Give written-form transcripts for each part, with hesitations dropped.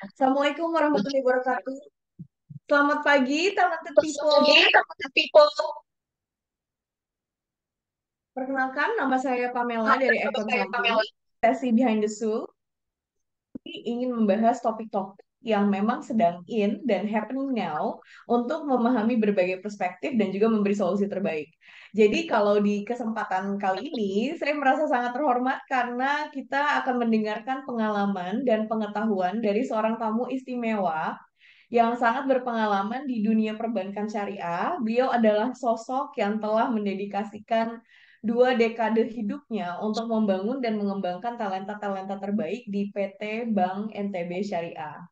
Assalamualaikum warahmatullahi wabarakatuh. Selamat pagi, talented people. Personally, talented people. Perkenalkan, nama saya Pamela dari Nama Econ saya Something, Pamela. sesi Behind the Soul. Ini ingin membahas topik-topik yang memang sedang in dan happening now untuk memahami berbagai perspektif dan juga memberi solusi terbaik. Jadi kalau di kesempatan kali ini, saya merasa sangat terhormat karena kita akan mendengarkan pengalaman dan pengetahuan dari seorang tamu istimewa yang sangat berpengalaman di dunia perbankan syariah. Beliau adalah sosok yang telah mendedikasikan 2 dekade hidupnya untuk membangun dan mengembangkan talenta-talenta terbaik di PT Bank NTB Syariah.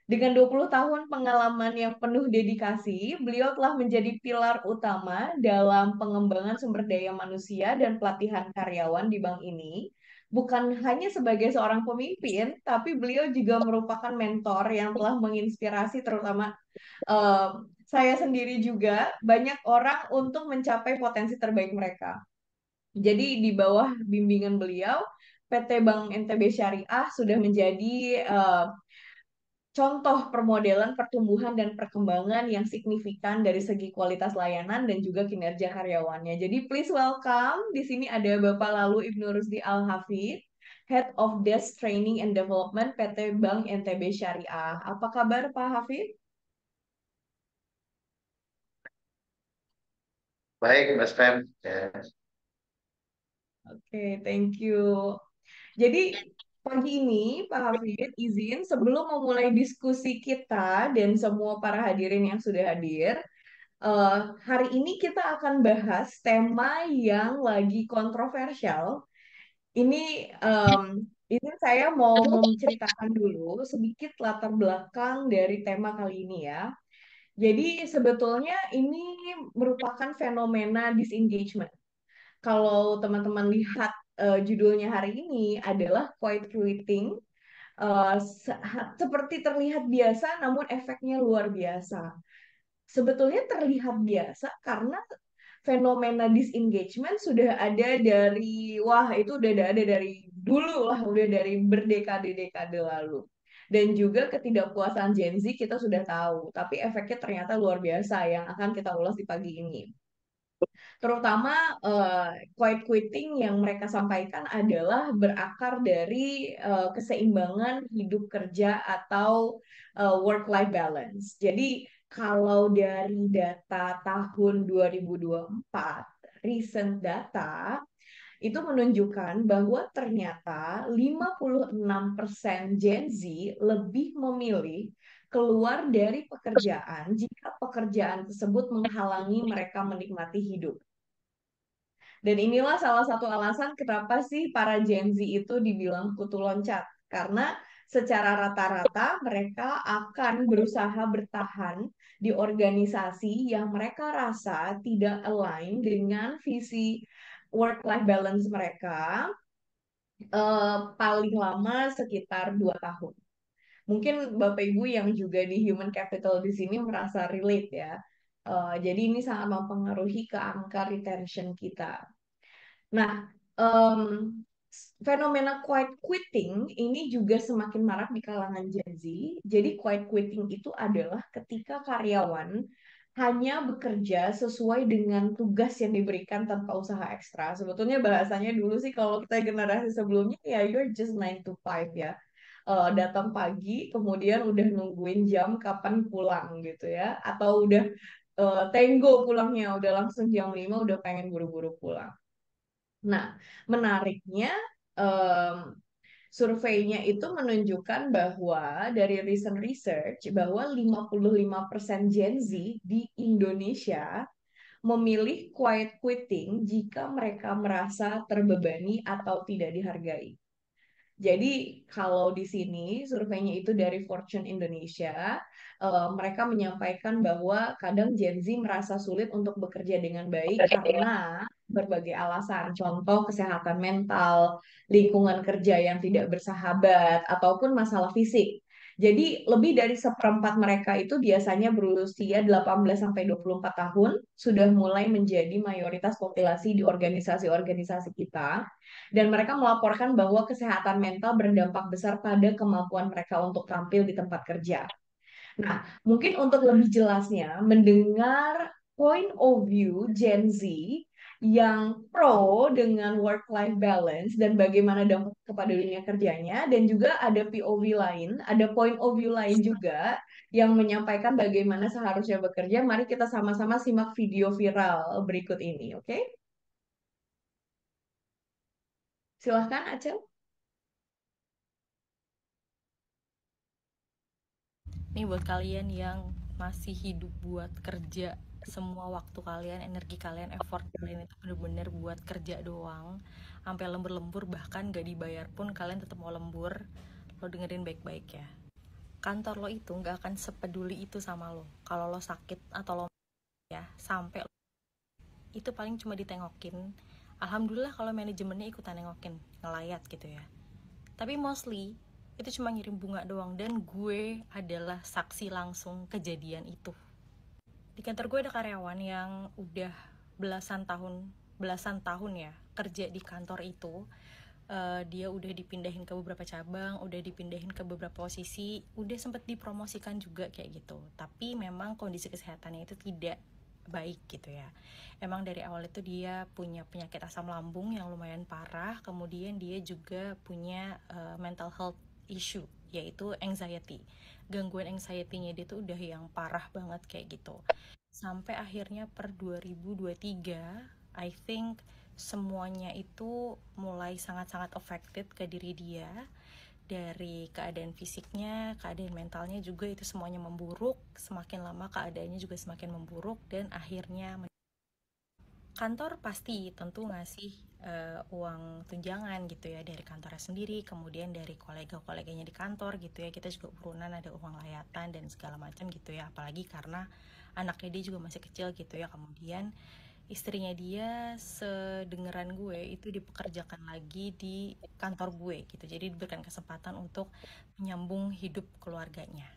Dengan 20 tahun pengalaman yang penuh dedikasi, beliau telah menjadi pilar utama dalam pengembangan sumber daya manusia dan pelatihan karyawan di bank ini. Bukan hanya sebagai seorang pemimpin, tapi beliau juga merupakan mentor yang telah menginspirasi terutama eh, saya sendiri juga banyak orang untuk mencapai potensi terbaik mereka. Jadi di bawah bimbingan beliau, PT Bank NTB Syariah sudah menjadi contoh permodelan pertumbuhan dan perkembangan yang signifikan dari segi kualitas layanan dan juga kinerja karyawannya. Jadi please welcome. Di sini ada Bapak Lalu Ibnu Rusdi Al-Hafid, Head of Desk Training and Development PT Bank NTB Syariah. Apa kabar Pak Hafid? Baik, Mas Fem. Ya. Oke, thank you. Jadi pagi ini Pak Hafid izin sebelum memulai diskusi kita dan semua para hadirin yang sudah hadir, Eh, hari ini kita akan bahas tema yang lagi kontroversial. Ini saya mau menceritakan dulu sedikit latar belakang dari tema kali ini ya. Jadi sebetulnya ini merupakan fenomena disengagement. Kalau teman-teman lihat judulnya hari ini adalah quiet quitting. Seperti terlihat biasa, namun efeknya luar biasa. Sebetulnya terlihat biasa karena fenomena disengagement sudah ada dari wah itu udah ada dari dulu lah, udah dari berdekade-dekade lalu. Dan juga ketidakpuasan Gen Z kita sudah tahu, tapi efeknya ternyata luar biasa yang akan kita ulas di pagi ini. Terutama quiet quitting yang mereka sampaikan adalah berakar dari keseimbangan hidup kerja atau work-life balance. Jadi kalau dari data tahun 2024, recent data, itu menunjukkan bahwa ternyata 56% Gen Z lebih memilih keluar dari pekerjaan jika pekerjaan tersebut menghalangi mereka menikmati hidup. Dan inilah salah satu alasan kenapa sih para Gen Z itu dibilang kutu loncat. Karena secara rata-rata mereka akan berusaha bertahan di organisasi yang mereka rasa tidak align dengan visi work-life balance mereka paling lama sekitar 2 tahun. Mungkin Bapak Ibu yang juga di human capital di sini merasa relate ya. Jadi ini sangat mempengaruhi ke angka retention kita. Nah, em, fenomena quiet quitting ini juga semakin marak di kalangan Gen Z. Jadi quiet quitting itu adalah ketika karyawan hanya bekerja sesuai dengan tugas yang diberikan tanpa usaha ekstra. Sebetulnya bahasanya dulu sih kalau kita generasi sebelumnya ya you're just 9 to 5 ya. Datang pagi, kemudian udah nungguin jam kapan pulang gitu ya. Atau udah tenggo pulangnya, udah langsung jam 5 udah pengen buru-buru pulang. Nah, menariknya em, surveinya itu menunjukkan bahwa dari recent research bahwa 55% Gen Z di Indonesia memilih quiet quitting jika mereka merasa terbebani atau tidak dihargai. Jadi kalau di sini surveinya itu dari Fortune Indonesia, mereka menyampaikan bahwa kadang Gen Z merasa sulit untuk bekerja dengan baik karena berbagai alasan, contoh kesehatan mental, lingkungan kerja yang tidak bersahabat, ataupun masalah fisik. Jadi lebih dari seperempat mereka itu biasanya berusia 18 sampai 24 tahun, sudah mulai menjadi mayoritas populasi di organisasi-organisasi kita. Dan mereka melaporkan bahwa kesehatan mental berdampak besar pada kemampuan mereka untuk tampil di tempat kerja. Nah, mungkin untuk lebih jelasnya, mendengar point of view Gen Z yang pro dengan work-life balance dan bagaimana dampak kepada dunia kerjanya, dan juga ada POV lain, ada point of view lain juga yang menyampaikan bagaimana seharusnya bekerja. Mari kita sama-sama simak video viral berikut ini, oke? Silahkan, Acel. Nih buat kalian yang masih hidup buat kerja, semua waktu kalian, energi kalian, effort kalian itu bener-bener buat kerja doang, sampai lembur-lembur bahkan gak dibayar pun kalian tetap mau lembur. Lo dengerin baik-baik ya. Kantor lo itu gak akan sepeduli itu sama lo. Kalau lo sakit atau lo ya sampai itu paling cuma ditengokin. Alhamdulillah kalau manajemennya ikutan nengokin, ngelayat gitu ya. Tapi mostly itu cuma ngirim bunga doang, dan gue adalah saksi langsung kejadian itu. Di kantor gue ada karyawan yang udah belasan tahun ya kerja di kantor itu. Dia udah dipindahin ke beberapa cabang, udah dipindahin ke beberapa posisi, udah sempet dipromosikan juga kayak gitu. Tapi memang kondisi kesehatannya itu tidak baik gitu ya. Emang dari awal itu dia punya penyakit asam lambung yang lumayan parah, kemudian dia juga punya mental health issue, yaitu anxiety. Gangguan anxiety-nya dia tuh udah yang parah banget kayak gitu. Sampai akhirnya per 2023, I think semuanya itu mulai sangat-sangat affected ke diri dia. Dari keadaan fisiknya, keadaan mentalnya juga itu semuanya memburuk. Semakin lama keadaannya juga semakin memburuk, dan akhirnya kantor pasti tentu ngasih uang tunjangan gitu ya dari kantornya sendiri, kemudian dari kolega-koleganya di kantor gitu ya. Kita juga urunan ada uang layatan dan segala macam gitu ya, apalagi karena anaknya dia juga masih kecil gitu ya. Kemudian istrinya dia, sedengeran gue, itu dipekerjakan lagi di kantor gue gitu, jadi diberikan kesempatan untuk menyambung hidup keluarganya.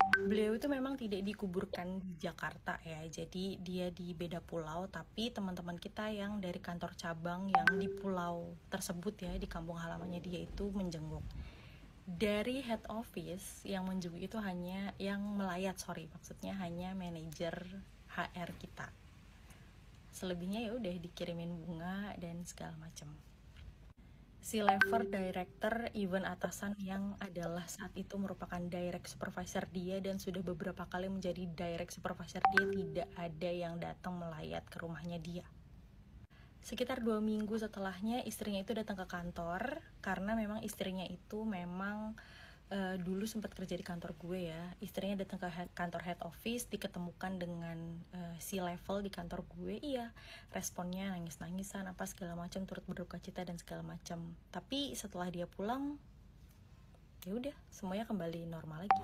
Beliau itu memang tidak dikuburkan di Jakarta ya, jadi dia di beda pulau, tapi teman-teman kita yang dari kantor cabang yang di pulau tersebut ya, di kampung halamannya dia itu menjenguk. Dari head office yang menjenguk itu hanya yang melayat, sorry, maksudnya hanya manajer HR kita. Selebihnya ya udah dikirimin bunga dan segala macam. Si level director, even atasan yang adalah saat itu merupakan direct supervisor dia dan sudah beberapa kali menjadi direct supervisor dia, tidak ada yang datang melayat ke rumahnya dia. Sekitar 2 minggu setelahnya istrinya itu datang ke kantor, karena memang istrinya itu memang dulu sempat kerja di kantor gue ya. Istrinya datang ke kantor head office, diketemukan dengan si level di kantor gue. Iya, responnya nangis-nangisan apa segala macam, turut berduka cita dan segala macam. Tapi setelah dia pulang, ya udah semuanya kembali normal lagi.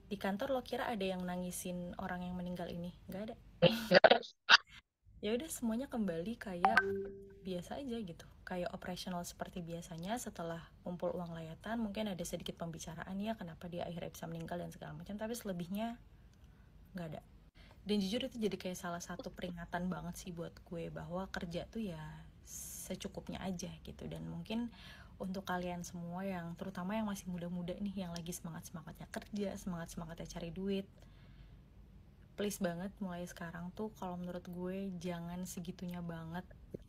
Di kantor lo kira ada yang nangisin orang yang meninggal ini? Nggak ada. Ya udah semuanya kembali kayak biasa aja gitu, kayak operasional seperti biasanya. Setelah kumpul uang layatan mungkin ada sedikit pembicaraan ya kenapa dia akhirnya bisa meninggal dan segala macam, tapi selebihnya nggak ada. Dan jujur itu jadi kayak salah satu peringatan banget sih buat gue, bahwa kerja tuh ya secukupnya aja gitu. Dan mungkin untuk kalian semua yang terutama yang masih muda-muda nih, yang lagi semangat-semangatnya kerja, semangat-semangatnya cari duit, please banget mulai sekarang tuh kalau menurut gue jangan segitunya banget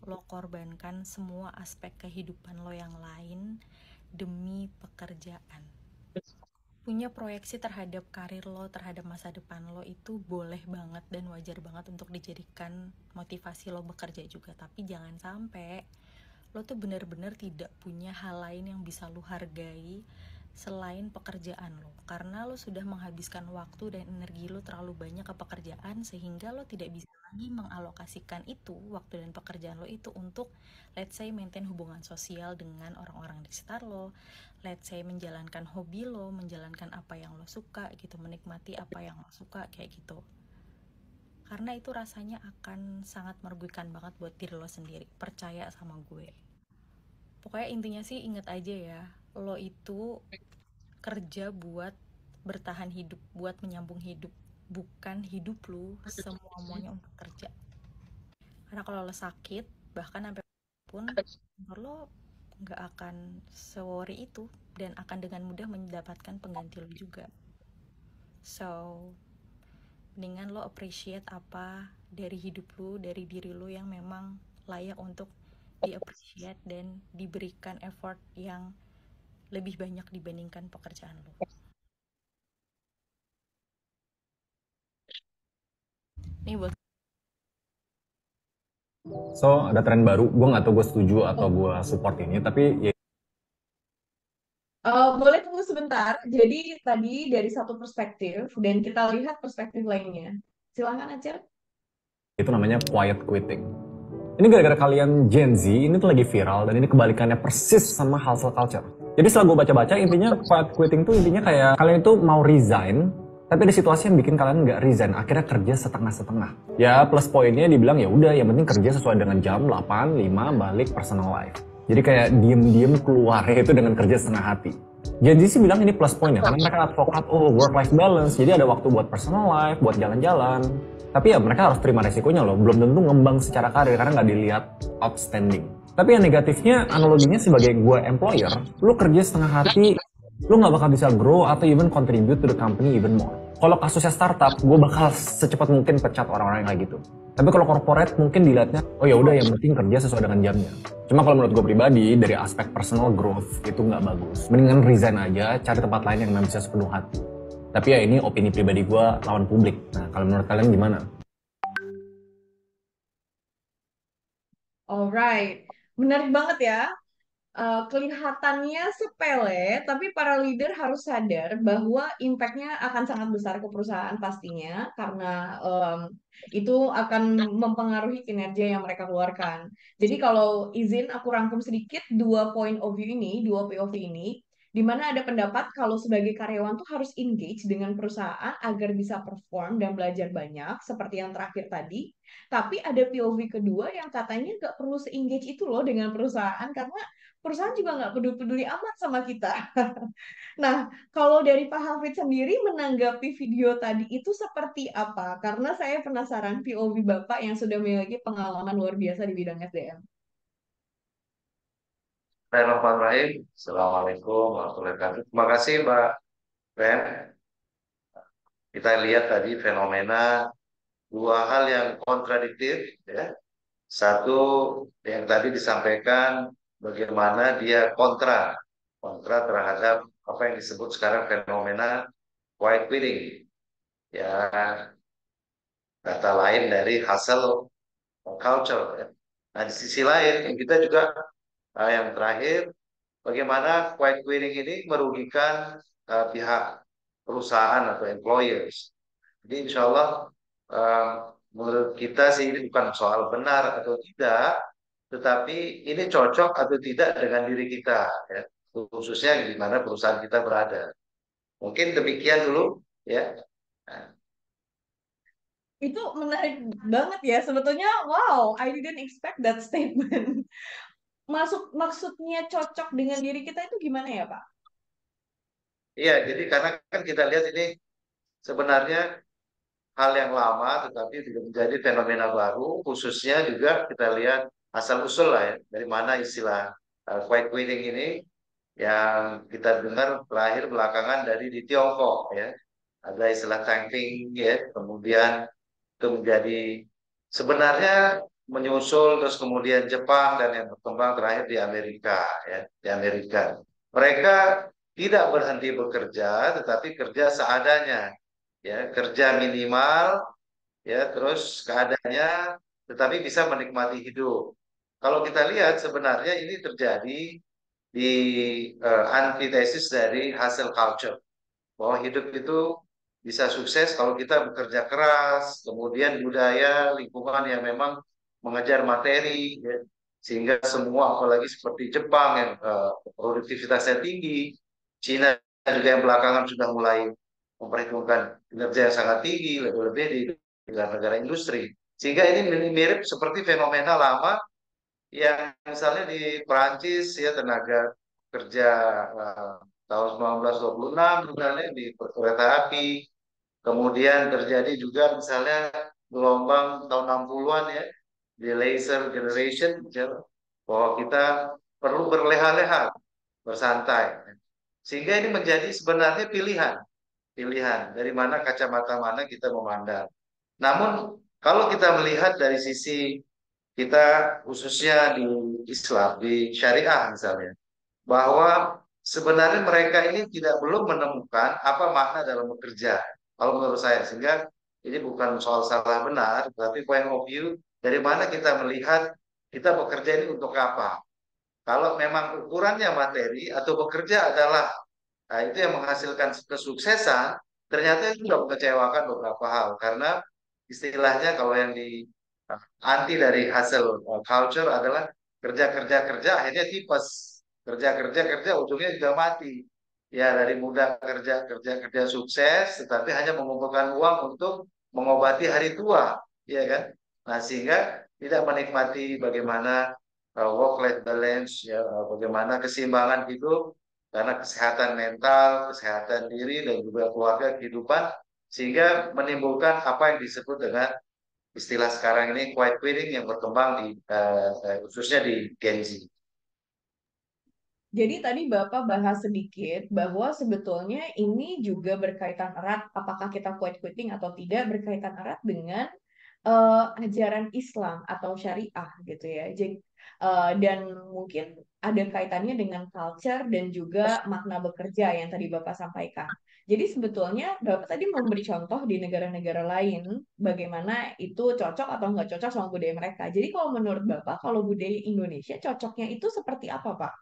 lo korbankan semua aspek kehidupan lo yang lain demi pekerjaan. Punya proyeksi terhadap karir lo, terhadap masa depan lo, itu boleh banget dan wajar banget untuk dijadikan motivasi lo bekerja juga. Tapi jangan sampai lo tuh benar-benar tidak punya hal lain yang bisa lo hargai selain pekerjaan lo, karena lo sudah menghabiskan waktu dan energi lo terlalu banyak ke pekerjaan, sehingga lo tidak bisa lagi mengalokasikan itu waktu dan pekerjaan lo itu untuk let's say maintain hubungan sosial dengan orang-orang di sekitar lo, let's say menjalankan hobi lo, menjalankan apa yang lo suka gitu, menikmati apa yang lo suka kayak gitu. Karena itu rasanya akan sangat merugikan banget buat diri lo sendiri, percaya sama gue. Pokoknya intinya sih inget aja ya, lo itu kerja buat bertahan hidup, buat menyambung hidup, bukan hidup lu semuanya untuk kerja. Karena kalau lo sakit, bahkan sampai pun kantor lo nggak akan se-worry itu dan akan dengan mudah mendapatkan pengganti lo juga. So, mendingan lo appreciate apa dari hidup lo, dari diri lo yang memang layak untuk di-appreciate dan diberikan effort yang lebih banyak dibandingkan pekerjaan lo. Ini buat So, ada tren baru, gue nggak tahu gue setuju atau gue support ini, tapi ya Boleh tunggu sebentar. Jadi tadi dari satu perspektif dan kita lihat perspektif lainnya. Silahkan aja. itu namanya quiet quitting. Ini gara-gara kalian Gen Z, ini tuh lagi viral, dan ini kebalikannya persis sama hustle culture. Jadi setelah gue baca-baca, intinya quiet quitting tuh intinya kayak kalian itu mau resign, tapi ada situasi yang bikin kalian nggak resign, akhirnya kerja setengah-setengah. Ya plus poinnya dibilang ya udah, yang penting kerja sesuai dengan jam 8, 5, balik personal life. Jadi kayak diem-diem keluar itu dengan kerja setengah hati. Gen Z sih bilang ini plus point ya, karena mereka advokat, work-life balance, jadi ada waktu buat personal life, buat jalan-jalan. Tapi ya mereka harus terima resikonya loh, belum tentu ngembang secara karir karena nggak dilihat outstanding. Tapi yang negatifnya, analoginya sebagai gue employer, lu kerja setengah hati, lu nggak bakal bisa grow atau even contribute to the company even more. Kalau kasusnya startup, gue bakal secepat mungkin pecat orang-orang yang kayak gitu. Tapi kalau corporate mungkin dilihatnya, oh ya udah yang penting kerja sesuai dengan jamnya. Cuma kalau menurut gue pribadi, dari aspek personal growth itu nggak bagus. Mendingan resign aja, cari tempat lain yang memang bisa sepenuh hati. Tapi ya ini opini pribadi gue lawan publik. Nah kalau menurut kalian gimana? Alright, menarik banget ya. Kelihatannya sepele, tapi para leader harus sadar bahwa impact-nya akan sangat besar ke perusahaan pastinya, karena itu akan mempengaruhi kinerja yang mereka keluarkan. Jadi kalau izin aku rangkum sedikit dua point of view ini, dua POV ini, di mana ada pendapat kalau sebagai karyawan tuh harus engage dengan perusahaan agar bisa perform dan belajar banyak, seperti yang terakhir tadi. Tapi ada POV kedua yang katanya nggak perlu se-engage itu loh dengan perusahaan, karena perusahaan juga nggak peduli-peduli amat sama kita. Nah, kalau dari Pak Hafid sendiri menanggapi video tadi itu seperti apa? Karena saya penasaran POV Bapak yang sudah memiliki pengalaman luar biasa di bidang SDM. Bismillahirrahmanirrahim. Assalamualaikum warahmatullahi wabarakatuh. Terima kasih Mbak Ben. Kita lihat tadi fenomena dua hal yang kontradiktif, ya. Satu yang tadi disampaikan bagaimana dia kontra terhadap apa yang disebut sekarang fenomena quiet quitting. Ya, kata lain dari hustle culture. Ya. Nah, di sisi lain yang kita juga yang terakhir, bagaimana quiet quitting ini merugikan pihak perusahaan atau employers. Jadi insya Allah eh, menurut kita sih ini bukan soal benar atau tidak, tetapi ini cocok atau tidak dengan diri kita, ya. Khususnya di mana perusahaan kita berada. Mungkin demikian dulu, ya. Nah, Itu menarik banget ya. Sebetulnya, wow, I didn't expect that statement. Maksudnya cocok dengan diri kita itu gimana ya, Pak? iya, jadi karena kan kita lihat ini sebenarnya hal yang lama, tetapi juga menjadi fenomena baru, khususnya juga kita lihat asal usul lah ya, dari mana istilah quiet quitting ini yang kita dengar terakhir belakangan dari di Tiongkok ya. Ada istilah thanking ya, kemudian itu menjadi sebenarnya menyusul terus kemudian Jepang dan yang berkembang terakhir di Amerika ya, di Amerika. Mereka tidak berhenti bekerja tetapi kerja seadanya ya, kerja minimal ya, terus keadaannya tetapi bisa menikmati hidup. Kalau kita lihat sebenarnya ini terjadi di antitesis dari hasil culture, bahwa hidup itu bisa sukses kalau kita bekerja keras, kemudian budaya lingkungan yang memang mengejar materi, ya. Sehingga semua apalagi seperti Jepang yang produktivitasnya tinggi, Cina juga yang belakangan sudah mulai memperhitungkan kinerja yang sangat tinggi, lebih-lebih di negara-negara industri. Sehingga ini mirip seperti fenomena lama yang misalnya di Perancis ya, tenaga kerja tahun 1926 misalnya di kereta api. Kemudian terjadi juga misalnya gelombang tahun 60-an ya, di laser generation, ya, bahwa kita perlu berleha-leha, bersantai. Sehingga ini menjadi sebenarnya pilihan, pilihan dari mana kacamata mana kita memandang. Namun kalau kita melihat dari sisi kita khususnya di Islam, di syariah misalnya, bahwa sebenarnya mereka ini belum menemukan apa makna dalam bekerja. Kalau menurut saya, sehingga ini bukan soal salah benar, tapi point of view dari mana kita melihat kita bekerja ini untuk apa. Kalau memang ukurannya materi atau bekerja adalah itu yang menghasilkan kesuksesan, ternyata itu sudah mengecewakan beberapa hal karena istilahnya kalau yang di anti dari hasil culture adalah kerja kerja kerja akhirnya tipes, kerja kerja kerja ujungnya juga mati ya, dari muda kerja kerja kerja sukses tetapi hanya mengumpulkan uang untuk mengobati hari tua, ya kan. Nah sehingga tidak menikmati bagaimana work life balance ya, bagaimana keseimbangan hidup karena kesehatan mental, kesehatan diri dan juga keluarga kehidupan, sehingga menimbulkan apa yang disebut dengan istilah sekarang ini quiet quitting yang berkembang di khususnya di Gen Z. Jadi tadi Bapak bahas sedikit bahwa sebetulnya ini juga berkaitan erat, apakah kita quiet quitting atau tidak, berkaitan erat dengan ajaran Islam atau syariah gitu ya. Jadi, dan mungkin ada kaitannya dengan culture dan juga makna bekerja yang tadi Bapak sampaikan. Jadi sebetulnya Bapak tadi memberi contoh di negara-negara lain bagaimana itu cocok atau nggak cocok sama budaya mereka. Jadi kalau menurut Bapak, kalau budaya Indonesia cocoknya itu seperti apa, Pak?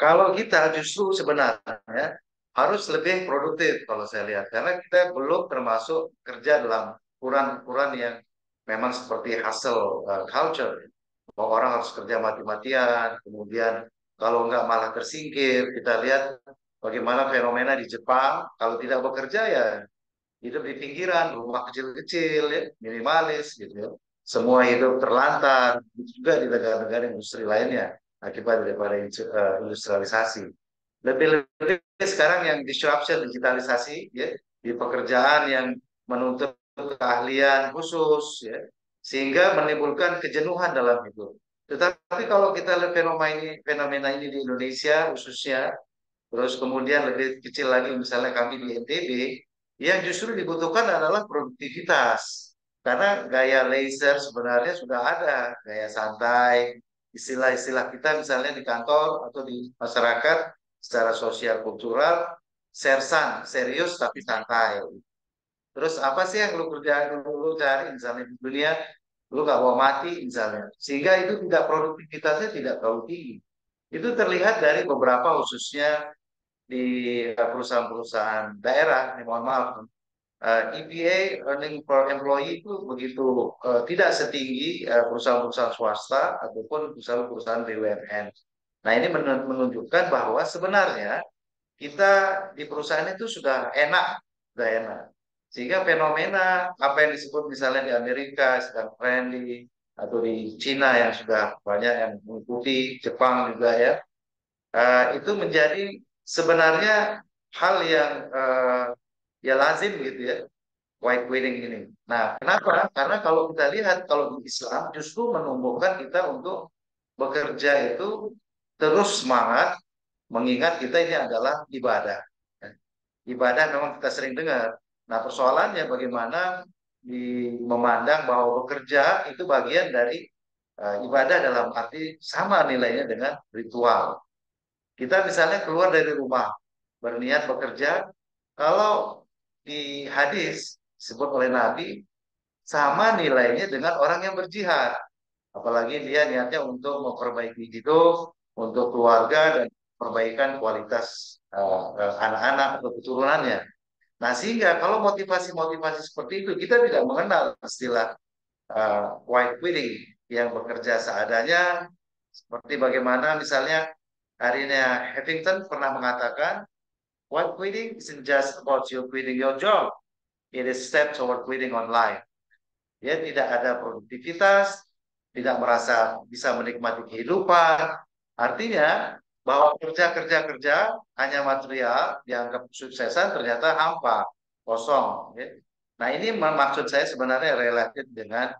Kalau kita justru sebenarnya harus lebih produktif kalau saya lihat, karena kita belum termasuk kerja dalam ukuran-ukuran yang memang seperti hustle culture, bahwa orang harus kerja mati-matian, kemudian kalau nggak malah tersingkir. Kita lihat bagaimana fenomena di Jepang, kalau tidak bekerja ya hidup di pinggiran, rumah kecil-kecil, ya, minimalis gitu ya. Semua hidup terlantar, juga di negara-negara industri lainnya akibat daripada industrialisasi. Lebih-lebih sekarang yang disruption digitalisasi ya, di pekerjaan yang menuntut keahlian khusus ya, sehingga menimbulkan kejenuhan dalam hidup. Tetapi kalau kita lihat fenomena ini di Indonesia khususnya, terus kemudian lebih kecil lagi misalnya kami di NTB, yang justru dibutuhkan adalah produktivitas. Karena gaya laser sebenarnya sudah ada, gaya santai, istilah-istilah kita misalnya di kantor atau di masyarakat secara sosial kultural, sersan, serius tapi santai. Terus apa sih yang lu kerjain, lu cari misalnya di dunia, lu gak mau mati misalnya. Sehingga itu tidak, produktivitasnya tidak terlalu tinggi. Itu terlihat dari beberapa khususnya di perusahaan-perusahaan daerah, ini mohon maaf, EPA earning per employee itu begitu tidak setinggi perusahaan-perusahaan swasta ataupun perusahaan-perusahaan BUMN. Nah ini menunjukkan bahwa sebenarnya kita di perusahaan itu sudah enak. Sehingga fenomena apa yang disebut misalnya di Amerika sedang trendy atau di Cina yang sudah banyak yang mengikuti, Jepang juga ya, itu menjadi sebenarnya hal yang ya lazim gitu ya, white wedding ini. Nah, kenapa? Karena kalau kita lihat kalau di Islam justru menumbuhkan kita untuk bekerja itu terus semangat, mengingat kita ini adalah ibadah. Ibadah memang kita sering dengar. Nah, persoalannya bagaimana memandang bahwa bekerja itu bagian dari ibadah dalam arti sama nilainya dengan ritual. Kita misalnya keluar dari rumah, berniat bekerja, kalau di hadis disebut oleh Nabi, sama nilainya dengan orang yang berjihad. Apalagi dia niatnya untuk memperbaiki hidup, untuk keluarga, dan perbaikan kualitas anak-anak atau keturunannya. Nah, sehingga kalau motivasi-motivasi seperti itu, kita tidak mengenal istilah white quitting yang bekerja seadanya, seperti bagaimana misalnya Ariana Huffington pernah mengatakan, white quitting isn't just about you quitting your job, it is step toward quitting on life. Dia tidak ada produktivitas, tidak merasa bisa menikmati kehidupan. Artinya bahwa kerja hanya material dianggap suksesan ternyata hampa, kosong. Ya. Nah ini maksud saya sebenarnya relatif dengan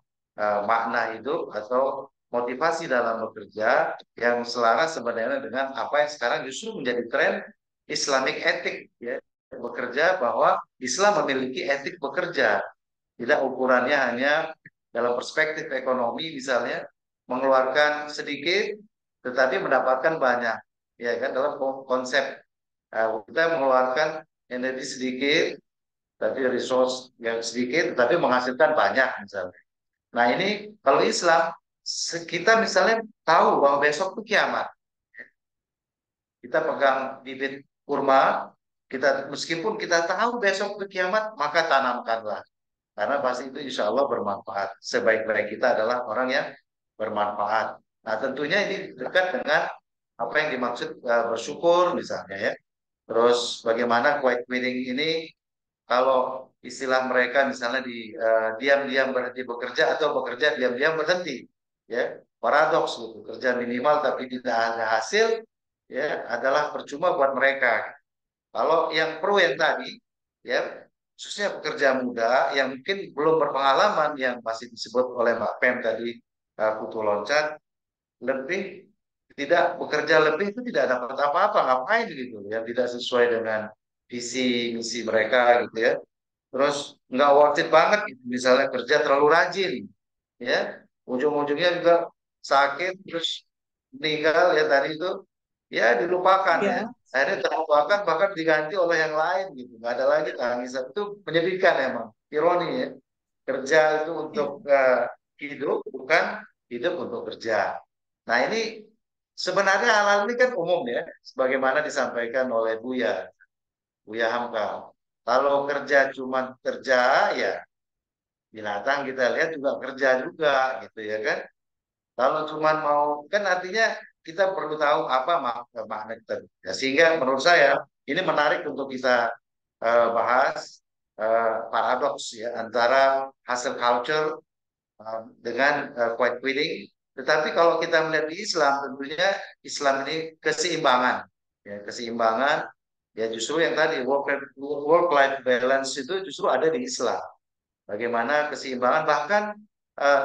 makna hidup atau motivasi dalam bekerja yang selaras sebenarnya dengan apa yang sekarang justru menjadi tren Islamic ethic, ya, bekerja, bahwa Islam memiliki etik bekerja, tidak ukurannya hanya dalam perspektif ekonomi misalnya mengeluarkan sedikit tetapi mendapatkan banyak, ya kan, dalam konsep kita mengeluarkan energi sedikit tapi resource yang sedikit tetapi menghasilkan banyak misalnya. Nah ini kalau Islam kita misalnya tahu bahwa besok itu kiamat, kita pegang bibit kurma, kita meskipun kita tahu besok itu kiamat maka tanamkanlah karena pasti itu insya Allah bermanfaat. Sebaik-baik kita adalah orang yang bermanfaat. Nah tentunya ini dekat dengan apa yang dimaksud bersyukur misalnya ya. Terus bagaimana quiet quitting ini kalau istilah mereka misalnya di diam-diam berhenti bekerja atau bekerja diam-diam berhenti, ya paradoks gitu, kerja minimal tapi tidak ada hasil, ya adalah percuma buat mereka. Kalau yang pro yang tadi, ya khususnya pekerja muda yang mungkin belum berpengalaman yang masih disebut oleh Mbak Pem tadi kutu loncat, lebih tidak bekerja lebih itu tidak dapat apa-apa, ngapain gitu, yang tidak sesuai dengan visi misi mereka gitu ya. Terus nggak worth it banget gitu. Misalnya kerja terlalu rajin, ya ujung-ujungnya juga sakit terus meninggal ya tadi itu, ya dilupakan ya. Ya, Akhirnya terlupakan bahkan diganti oleh yang lain gitu. Nggak ada lagi tangisan itu menyedihkan emang. Ironi ya. Kerja itu untuk ya. hidup bukan hidup untuk kerja. Nah ini sebenarnya hal-hal ini kan umum ya, sebagaimana disampaikan oleh Buya Hamka. Kalau kerja cuma kerja ya binatang kita lihat juga kerja juga gitu ya kan. Kalau cuma mau kan artinya kita perlu tahu apa makna kita. Ya, sehingga menurut saya ini menarik untuk kita bahas paradoks ya antara hustle culture dengan quiet quitting. Tetapi kalau kita melihat di Islam, tentunya Islam ini keseimbangan, ya keseimbangan. Ya justru yang tadi work life balance itu justru ada di Islam. Bagaimana keseimbangan bahkan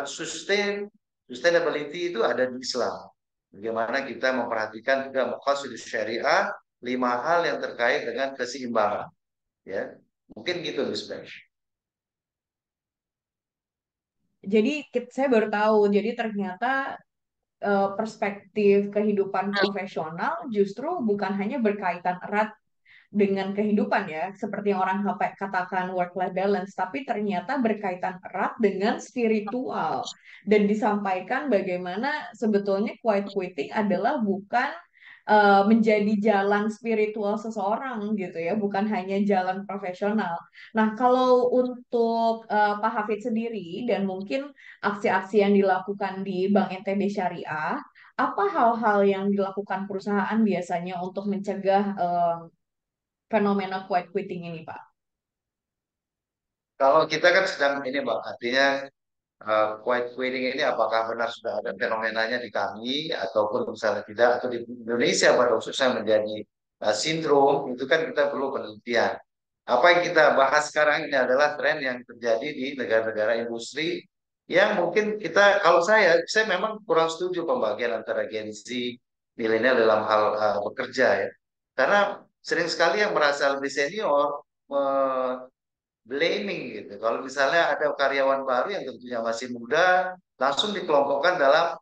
sustainability itu ada di Islam. Bagaimana kita memperhatikan juga maqasid syariah, 5 hal yang terkait dengan keseimbangan. Ya, mungkin gitu Miss Bang. Jadi saya baru tahu, jadi ternyata perspektif kehidupan profesional justru bukan hanya berkaitan erat dengan kehidupan ya, seperti yang orang katakan work-life balance, tapi ternyata berkaitan erat dengan spiritual. Dan disampaikan bagaimana sebetulnya quiet quitting adalah bukan menjadi jalan spiritual seseorang gitu ya, bukan hanya jalan profesional. Nah, kalau untuk Pak Hafid sendiri dan mungkin aksi-aksi yang dilakukan di Bank NTB Syariah, apa hal-hal yang dilakukan perusahaan biasanya untuk mencegah fenomena quiet quitting ini, Pak? Kalau kita kan sedang ini Mbak, artinya quiet quitting ini apakah benar sudah ada fenomenanya di kami ataupun misalnya tidak atau di Indonesia pada khususnya menjadi sindrom itu kan kita perlu penelitian. Apa yang kita bahas sekarang ini adalah tren yang terjadi di negara-negara industri yang mungkin kita kalau saya memang kurang setuju pembagian antara Gen Z milenial dalam hal bekerja ya. Karena sering sekali yang merasa lebih senior blaming gitu. Kalau misalnya ada karyawan baru yang tentunya masih muda, langsung dikelompokkan dalam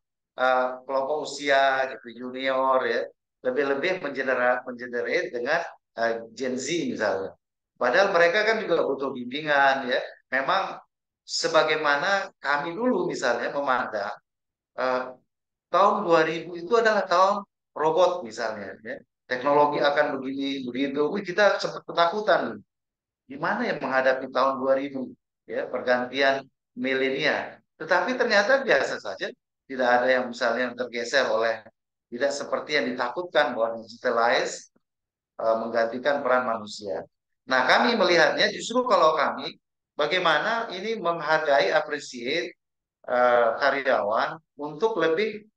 kelompok usia gitu, junior ya. Lebih-lebih mengenerate dengan Gen Z misalnya. Padahal mereka kan juga butuh bimbingan ya. Memang sebagaimana kami dulu misalnya memandang eh, tahun 2000 itu adalah tahun robot misalnya ya. Teknologi akan begini begitu. Wih, kita sempat ketakutan gimana yang menghadapi tahun 2000 ya pergantian milenial. Tetapi ternyata biasa saja, tidak ada yang misalnya yang tergeser oleh tidak seperti yang ditakutkan bahwa digitalize menggantikan peran manusia. Nah, kami melihatnya justru kalau kami bagaimana ini menghargai appreciate karyawan untuk lebih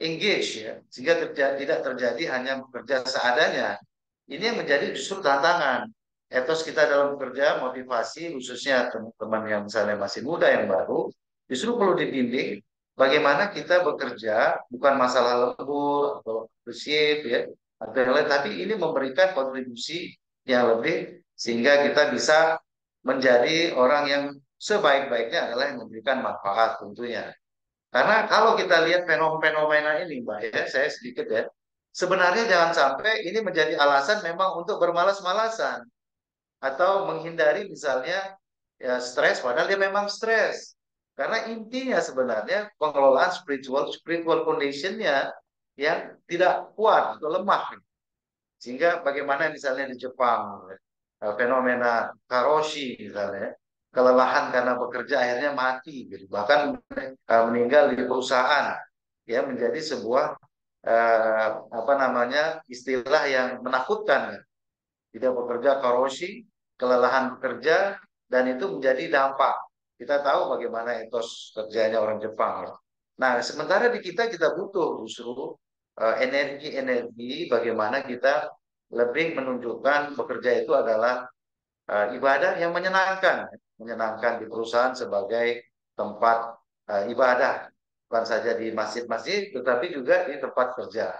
engage ya, sehingga tidak terjadi hanya bekerja seadanya. Ini yang menjadi justru tantangan. Etos kita dalam bekerja, motivasi khususnya teman-teman yang misalnya masih muda yang baru, justru perlu dibimbing bagaimana kita bekerja bukan masalah lembur atau appreciate ya atau yang lain, tapi ini memberikan kontribusi yang lebih sehingga kita bisa menjadi orang yang sebaik-baiknya adalah yang memberikan manfaat tentunya. Karena kalau kita lihat fenomena ini, Mbak ya, saya sedikit ya, sebenarnya jangan sampai ini menjadi alasan memang untuk bermalas-malasan atau menghindari misalnya ya stres, padahal dia memang stres. Karena intinya sebenarnya pengelolaan spiritual conditionnya yang tidak kuat atau lemah. Sehingga bagaimana misalnya di Jepang, fenomena karoshi misalnya, kelelahan karena bekerja akhirnya mati, gitu. Bahkan meninggal di perusahaan, ya menjadi sebuah apa namanya istilah yang menakutkan. Tidak bekerja karoshi, kelelahan bekerja, dan itu menjadi dampak. Kita tahu bagaimana etos kerjanya orang Jepang. Nah, sementara di kita butuh justru energi-energi bagaimana kita lebih menunjukkan bekerja itu adalah ibadah yang menyenangkan, menyenangkan di perusahaan sebagai tempat ibadah, bukan saja di masjid-masjid, tetapi juga di tempat kerja.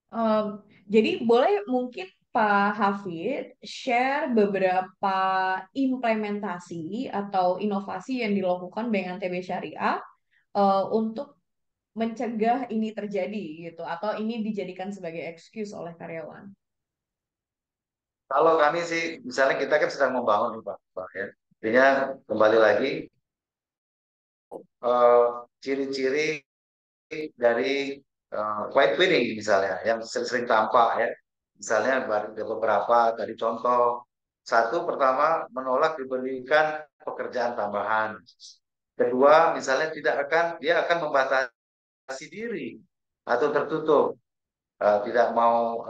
Um, jadi boleh mungkin Pak Hafid share beberapa implementasi atau inovasi yang dilakukan Bank NTB Syariah untuk mencegah ini terjadi gitu atau ini dijadikan sebagai excuse oleh karyawan. Kalau kami sih, misalnya kita kan sedang membangun nih Pak, ya. Artinya kembali lagi eh, ciri-ciri dari white winning misalnya yang sering-sering tampak ya. Misalnya ada beberapa tadi contoh. Satu pertama menolak diberikan pekerjaan tambahan. Kedua misalnya dia akan membatasi diri atau tertutup. Tidak mau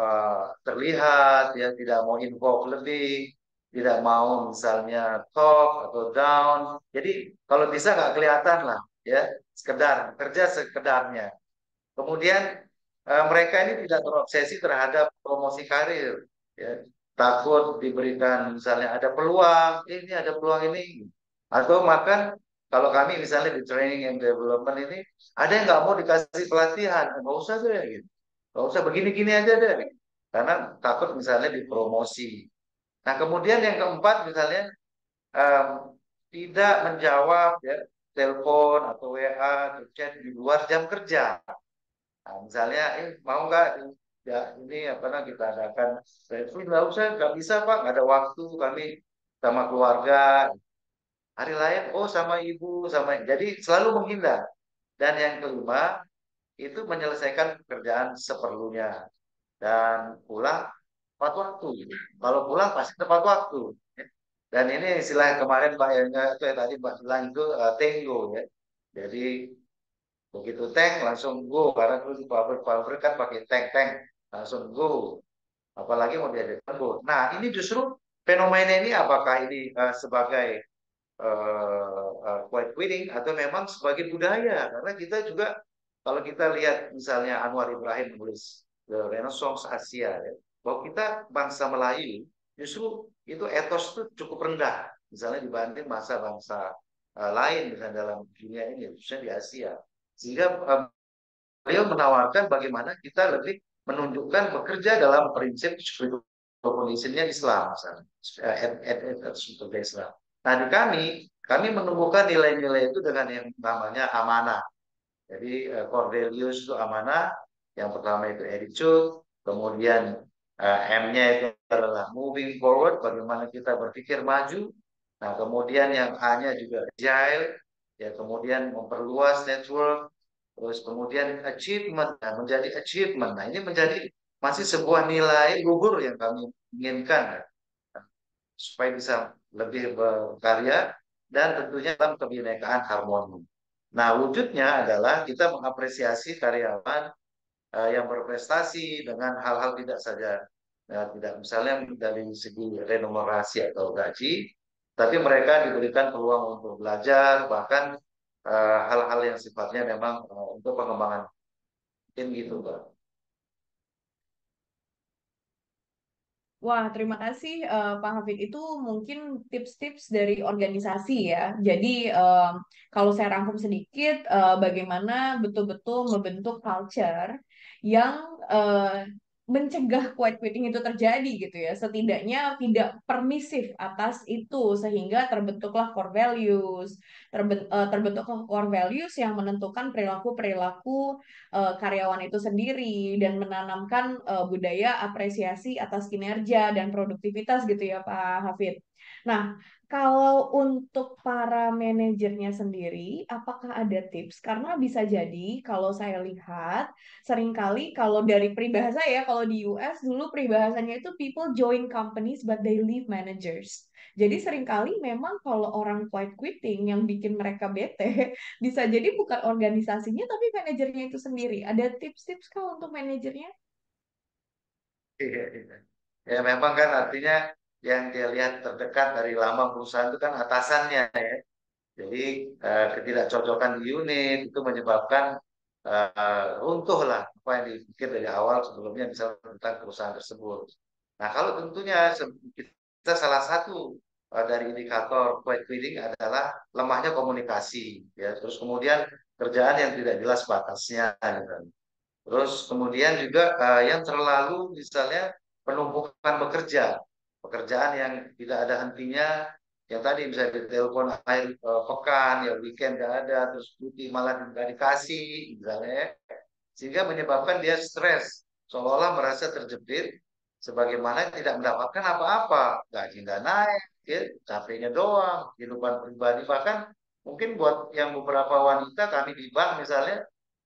terlihat, ya tidak mau involve lebih, tidak mau misalnya top atau down. Jadi kalau bisa nggak kelihatan lah, ya sekedar kerja sekedarnya. Kemudian mereka ini tidak terobsesi terhadap promosi karir, ya takut diberikan misalnya ada peluang, ini ada peluang ini, atau bahkan kalau kami misalnya di training and development ini ada yang nggak mau dikasih pelatihan, nggak usah deh gitu. Nggak usah begini-gini aja deh. Karena takut misalnya dipromosi. Nah, kemudian yang keempat misalnya em, tidak menjawab ya telepon atau WA atau chat di luar jam kerja. Nah, misalnya, mau nggak ya ini apa namanya kita adakan review, nggak usah, nggak bisa Pak, nggak ada waktu kami sama keluarga. Hari lain, oh sama ibu, sama jadi selalu menghindar. Dan yang kelima itu menyelesaikan pekerjaan seperlunya dan pulang tepat waktu gitu. Kalau pulang pasti tepat waktu. Ya. Dan ini istilah kemarin Pak yang itu yang tadi Mbak bilang itu tango ya. Jadi begitu tank langsung go karena dulu di pabrik-pabrik kan pakai tank langsung go. Apalagi mau diajak go. Nah ini justru fenomena ini apakah ini sebagai quiet quitting atau memang sebagai budaya karena kita juga kalau kita lihat misalnya Anwar Ibrahim menulis The Renaissance Asia ya, bahwa kita bangsa Melayu justru itu etos itu cukup rendah misalnya dibanding bangsa-bangsa lain misalnya dalam dunia ini khususnya di Asia sehingga beliau menawarkan bagaimana kita lebih menunjukkan bekerja dalam prinsip spiritual conditionnya Islam misalnya sebagai Islam. Nah di kami menumbuhkan nilai-nilai itu dengan yang namanya amanah. Jadi Cordelius itu amanah, yang pertama itu attitude, kemudian M-nya itu adalah moving forward, bagaimana kita berpikir maju. Nah, kemudian yang A-nya juga agile, ya kemudian memperluas network, terus kemudian achievement, nah, menjadi achievement. Nah, ini menjadi masih sebuah nilai luhur yang kami inginkan supaya bisa lebih berkarya dan tentunya dalam kebinekaan harmoni. Nah, wujudnya adalah kita mengapresiasi karyawan yang berprestasi dengan hal-hal tidak saja tidak misalnya dari segi remunerasi atau gaji, tapi mereka diberikan peluang untuk belajar, bahkan hal-hal yang sifatnya memang untuk pengembangan tim gitu, Mbak. Wah, terima kasih Pak Hafid. Itu mungkin tips-tips dari organisasi ya. Jadi kalau saya rangkum sedikit, bagaimana betul-betul membentuk culture yang mencegah quiet quitting itu terjadi gitu ya. Setidaknya tidak permisif atas itu sehingga terbentuklah core values, terbentuklah core values yang menentukan perilaku-perilaku karyawan itu sendiri dan menanamkan budaya apresiasi atas kinerja dan produktivitas gitu ya Pak Hafid. Nah, kalau untuk para manajernya sendiri, apakah ada tips? Karena bisa jadi kalau saya lihat seringkali kalau dari peribahasa ya, kalau di US dulu peribahasanya itu people join companies but they leave managers. Jadi seringkali memang kalau orang quiet quitting yang bikin mereka bete, bisa jadi bukan organisasinya tapi manajernya itu sendiri. Ada tips-tips kah untuk manajernya? Iya, iya. Ya memang kan artinya yang dia lihat terdekat dari lama perusahaan itu kan atasannya ya. Jadi ketidakcocokan di unit itu menyebabkan runtuh lah apa yang dipikir dari awal sebelumnya misalnya tentang perusahaan tersebut. Nah kalau tentunya kita salah satu dari indikator quiet quitting adalah lemahnya komunikasi, ya. Terus kemudian kerjaan yang tidak jelas batasnya, gitu. Terus kemudian juga yang terlalu misalnya penumpukan bekerja, pekerjaan yang tidak ada hentinya, yang tadi misalnya ditelepon akhir pekan, ya weekend nggak ada, terus cuti malah nggak dikasih, misalnya, ya. Sehingga menyebabkan dia stres, seolah-olah merasa terjepit, sebagaimana tidak mendapatkan apa-apa, gaji nggak naik, ya, capeknya doang, kehidupan pribadi bahkan mungkin buat yang beberapa wanita kami di bank misalnya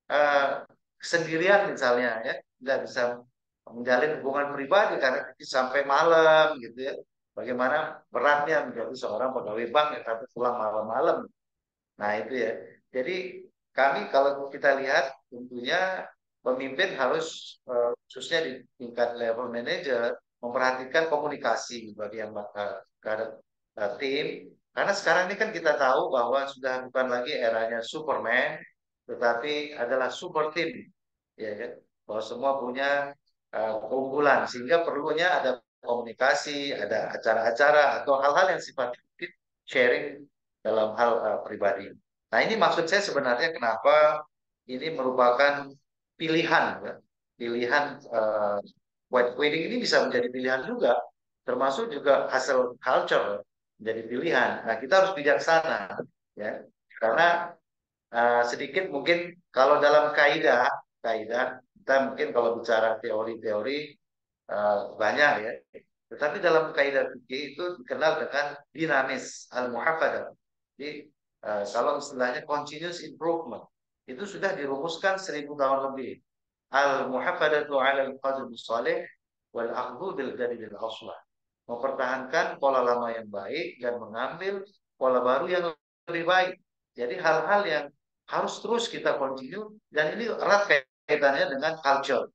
eh, sendirian misalnya ya nggak bisa menjalin hubungan pribadi karena sampai malam gitu ya bagaimana beratnya menjadi seorang pegawai bank ya tapi pulang malam-malam. Nah itu ya, jadi kami kalau kita lihat tentunya pemimpin harus khususnya di tingkat level manager memperhatikan komunikasi bagi yang terhadap tim, karena sekarang ini kan kita tahu bahwa sudah bukan lagi eranya Superman tetapi adalah super team, ya kan, bahwa semua punya keunggulan sehingga perlunya ada komunikasi, ada acara-acara atau hal-hal yang sifatnya sharing dalam hal pribadi. Nah ini maksud saya sebenarnya kenapa ini merupakan pilihan, ya. Pilihan white wedding ini bisa menjadi pilihan juga, termasuk juga hasil culture menjadi pilihan. Nah kita harus bijaksana, ya, karena sedikit mungkin kalau dalam kaidah, kaidah kita mungkin kalau bicara teori-teori banyak ya. Tetapi dalam kaidah fikih itu dikenal dengan dinamis al-muhafadah. Jadi kalau istilahnya continuous improvement itu sudah dirumuskan 1000 tahun lebih. Al-muhafadatu 'ala al-qadr salih wal akhdhu bil jadidil aslah. Mempertahankan pola lama yang baik dan mengambil pola baru yang lebih baik. Jadi hal-hal yang harus terus kita continue dan ini erat kaitannya dengan culture.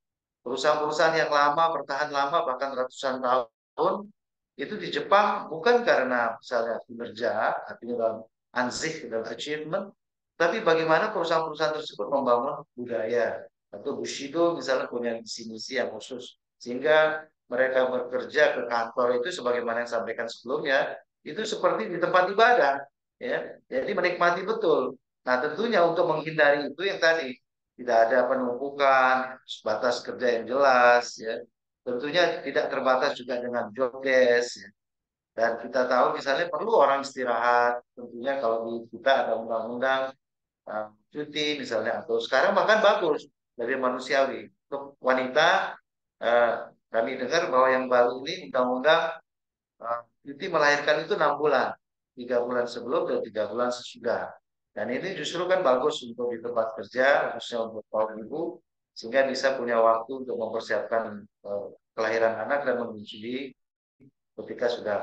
Perusahaan-perusahaan yang lama, bertahan lama, bahkan ratusan tahun, itu di Jepang bukan karena misalnya kinerja, artinya dalam ansih dan achievement, tapi bagaimana perusahaan-perusahaan tersebut membangun budaya. Atau Bushido misalnya punya misi-misi yang khusus. Sehingga mereka bekerja ke kantor itu sebagaimana yang sampaikan sebelumnya, itu seperti di tempat ibadah. Ya, jadi menikmati betul. Nah tentunya untuk menghindari itu yang tadi, tidak ada penumpukan, batas kerja yang jelas, ya. Tentunya tidak terbatas juga dengan job desk, ya. Dan kita tahu misalnya perlu orang istirahat, tentunya kalau di kita ada undang-undang cuti misalnya, atau sekarang bahkan bagus dari manusiawi. Untuk wanita, eh, kami dengar bahwa yang baru ini undang-undang cuti melahirkan itu 6 bulan, 3 bulan sebelum dan 3 bulan sesudah. Dan ini justru kan bagus untuk di tempat kerja, khususnya untuk kaum ibu, sehingga bisa punya waktu untuk mempersiapkan kelahiran anak dan menyusui ketika sudah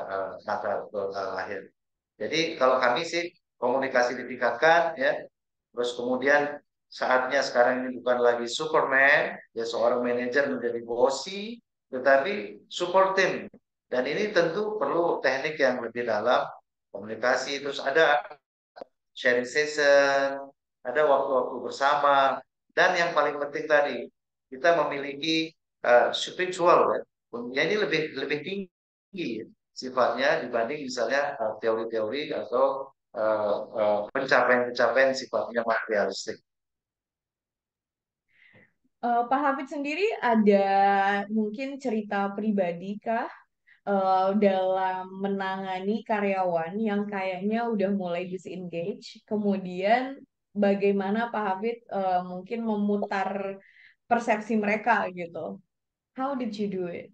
lahir. Jadi kalau kami sih komunikasi ditingkatkan, ya. Terus kemudian saatnya sekarang ini bukan lagi Superman, ya seorang manajer menjadi bossy, tetapi support team. Dan ini tentu perlu teknik yang lebih dalam, komunikasi. Terus ada sharing session, ada waktu-waktu bersama, dan yang paling penting tadi kita memiliki spiritual ya. Ya ini lebih lebih tinggi ya, sifatnya dibanding misalnya teori-teori atau pencapaian-pencapaian sifatnya materialistik. Pak Hafid sendiri ada mungkin cerita pribadi kah dalam menangani karyawan yang kayaknya udah mulai disengage, kemudian bagaimana Pak Hafid mungkin memutar persepsi mereka gitu? How did you do it?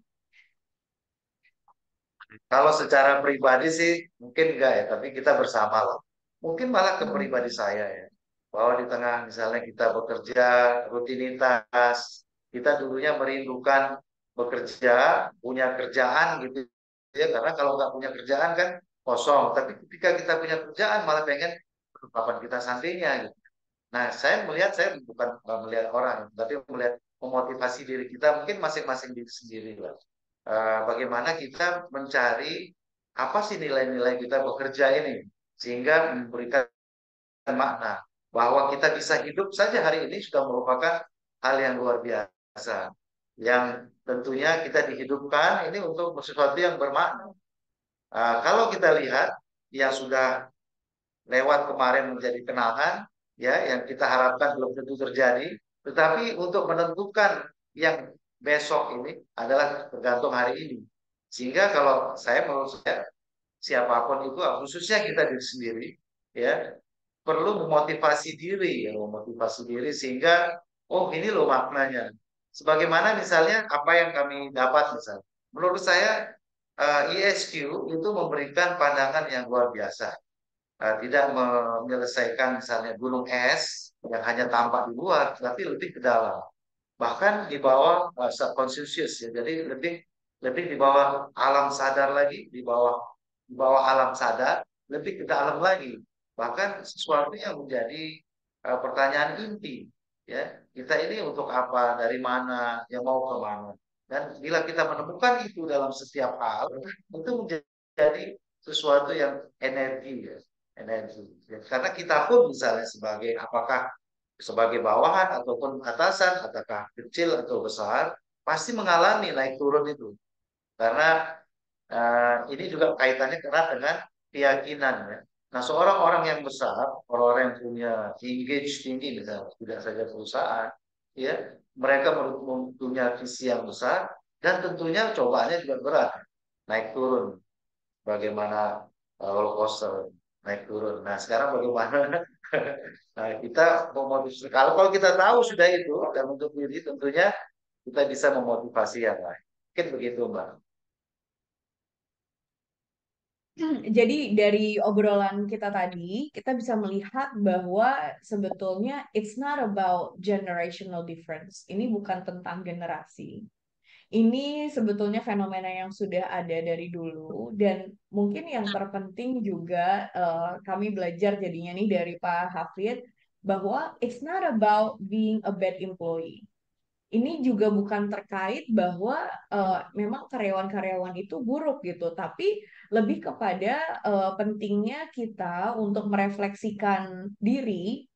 Kalau secara pribadi sih mungkin enggak ya, tapi kita bersama loh. Mungkin malah ke pribadi Hmm. saya ya. Bahwa di tengah misalnya kita bekerja, rutinitas, kita dulunya merindukan bekerja, punya kerjaan gitu ya. Karena kalau nggak punya kerjaan kan kosong. Tapi ketika kita punya kerjaan malah pengen kapan kita santrinya gitu. Nah, saya bukan melihat orang, tapi melihat memotivasi diri kita, mungkin masing-masing diri sendiri lah. Bagaimana kita mencari apa sih nilai-nilai kita bekerja ini, sehingga memberikan makna bahwa kita bisa hidup saja hari ini sudah merupakan hal yang luar biasa. Yang tentunya kita dihidupkan ini untuk sesuatu yang bermakna. Kalau kita lihat yang sudah lewat kemarin menjadi kenangan, ya, yang kita harapkan belum tentu terjadi, tetapi untuk menentukan yang besok ini adalah tergantung hari ini. Sehingga kalau saya menurut saya siapapun itu, khususnya kita diri sendiri, ya, perlu memotivasi diri, ya, memotivasi diri sehingga oh ini loh maknanya. Sebagaimana misalnya apa yang kami dapat misalnya, menurut saya ESQ itu memberikan pandangan yang luar biasa, tidak menyelesaikan misalnya gunung es yang hanya tampak di luar, tapi lebih ke dalam. Bahkan di bawah subconscious ya, jadi lebih lebih di bawah alam sadar lagi, di bawah alam sadar, lebih ke dalam lagi. Bahkan sesuatu yang menjadi pertanyaan inti, ya kita ini untuk apa, dari mana, yang mau ke mana. Dan bila kita menemukan itu dalam setiap hal, itu menjadi sesuatu yang energi ya, energi. Ya, karena kita pun misalnya sebagai apakah sebagai bawahan ataupun atasan, apakah kecil atau besar, pasti mengalami naik turun itu. Karena ini juga kaitannya erat dengan keyakinan ya. Nah, seorang orang yang besar, orang-orang yang punya engage tinggi misalnya, tidak saja perusahaan, ya, mereka punya visi yang besar dan tentunya cobaannya juga berat, naik turun, bagaimana roller coaster, naik turun. Nah, sekarang bagaimana? Nah, kita memotivasi. Kalau kita tahu sudah itu dan untuk diri, tentunya kita bisa memotivasi yang lain. Mungkin begitu, Mbak. Jadi dari obrolan kita tadi, kita bisa melihat bahwa sebetulnya it's not about generational difference. Ini bukan tentang generasi. Ini sebetulnya fenomena yang sudah ada dari dulu dan mungkin yang terpenting juga kami belajar jadinya nih dari Pak Hafid bahwa it's not about being a bad employee. Ini juga bukan terkait bahwa memang karyawan-karyawan itu buruk gitu, tapi lebih kepada pentingnya kita untuk merefleksikan diri